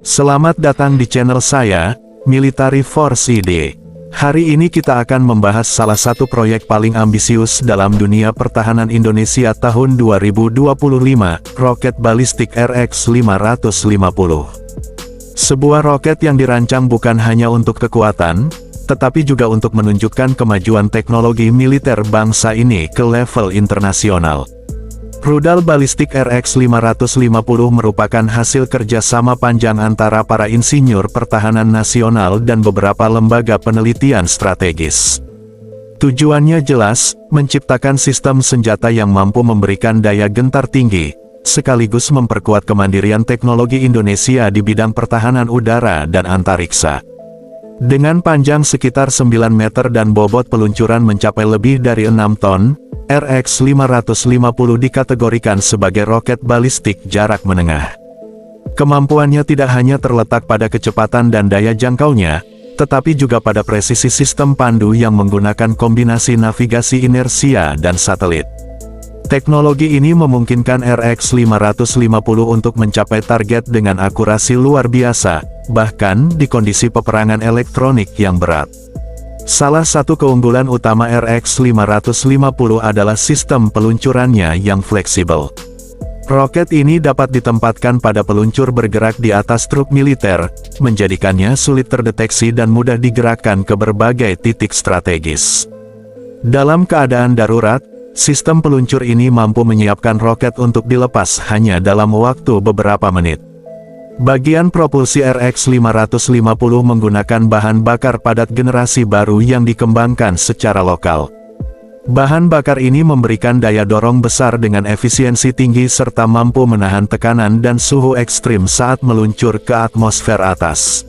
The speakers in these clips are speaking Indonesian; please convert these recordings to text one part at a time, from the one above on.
Selamat datang di channel saya, Military Force ID. Hari ini kita akan membahas salah satu proyek paling ambisius dalam dunia pertahanan Indonesia tahun 2025, roket balistik RX-550. Sebuah roket yang dirancang bukan hanya untuk kekuatan, tetapi juga untuk menunjukkan kemajuan teknologi militer bangsa ini ke level internasional. Rudal balistik RX-550 merupakan hasil kerjasama panjang antara para insinyur pertahanan nasional dan beberapa lembaga penelitian strategis. Tujuannya jelas, menciptakan sistem senjata yang mampu memberikan daya gentar tinggi, sekaligus memperkuat kemandirian teknologi Indonesia di bidang pertahanan udara dan antariksa. Dengan panjang sekitar 9 meter dan bobot peluncuran mencapai lebih dari 6 ton, RX-550 dikategorikan sebagai roket balistik jarak menengah. Kemampuannya tidak hanya terletak pada kecepatan dan daya jangkaunya, tetapi juga pada presisi sistem pandu yang menggunakan kombinasi navigasi inersia dan satelit. Teknologi ini memungkinkan RX-550 untuk mencapai target dengan akurasi luar biasa, bahkan di kondisi peperangan elektronik yang berat. Salah satu keunggulan utama RX-550 adalah sistem peluncurannya yang fleksibel. Roket ini dapat ditempatkan pada peluncur bergerak di atas truk militer, menjadikannya sulit terdeteksi dan mudah digerakkan ke berbagai titik strategis. Dalam keadaan darurat, sistem peluncur ini mampu menyiapkan roket untuk dilepas hanya dalam waktu beberapa menit. Bagian propulsi RX-550 menggunakan bahan bakar padat generasi baru yang dikembangkan secara lokal. Bahan bakar ini memberikan daya dorong besar dengan efisiensi tinggi serta mampu menahan tekanan dan suhu ekstrim saat meluncur ke atmosfer atas.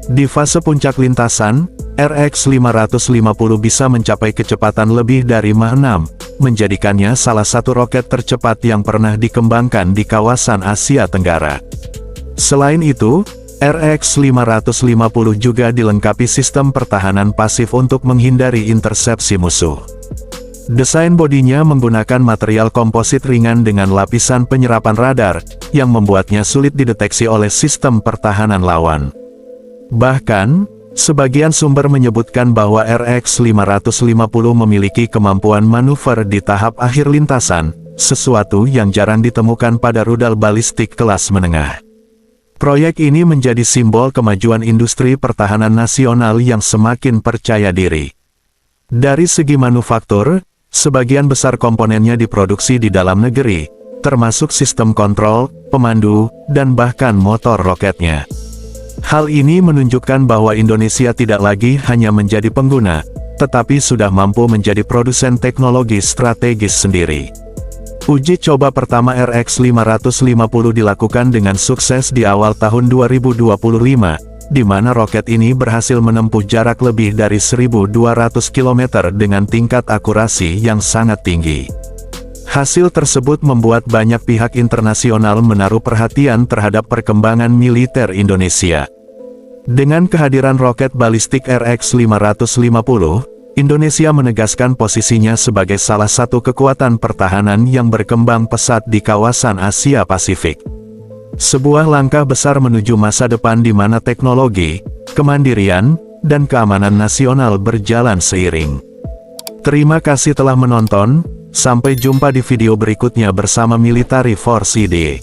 Di fase puncak lintasan, RX-550 bisa mencapai kecepatan lebih dari Mach 6, menjadikannya salah satu roket tercepat yang pernah dikembangkan di kawasan Asia Tenggara. Selain itu, RX-550 juga dilengkapi sistem pertahanan pasif untuk menghindari intersepsi musuh. Desain bodinya menggunakan material komposit ringan dengan lapisan penyerapan radar, yang membuatnya sulit dideteksi oleh sistem pertahanan lawan. Bahkan, sebagian sumber menyebutkan bahwa RX-550 memiliki kemampuan manuver di tahap akhir lintasan, sesuatu yang jarang ditemukan pada rudal balistik kelas menengah. Proyek ini menjadi simbol kemajuan industri pertahanan nasional yang semakin percaya diri. Dari segi manufaktur, sebagian besar komponennya diproduksi di dalam negeri, termasuk sistem kontrol, pemandu, dan bahkan motor roketnya. Hal ini menunjukkan bahwa Indonesia tidak lagi hanya menjadi pengguna, tetapi sudah mampu menjadi produsen teknologi strategis sendiri. Uji coba pertama RX-550 dilakukan dengan sukses di awal tahun 2025, di mana roket ini berhasil menempuh jarak lebih dari 1.200 km dengan tingkat akurasi yang sangat tinggi. Hasil tersebut membuat banyak pihak internasional menaruh perhatian terhadap perkembangan militer Indonesia. Dengan kehadiran roket balistik RX-550, Indonesia menegaskan posisinya sebagai salah satu kekuatan pertahanan yang berkembang pesat di kawasan Asia Pasifik. Sebuah langkah besar menuju masa depan di mana teknologi, kemandirian, dan keamanan nasional berjalan seiring. Terima kasih telah menonton, sampai jumpa di video berikutnya bersama Military Force ID.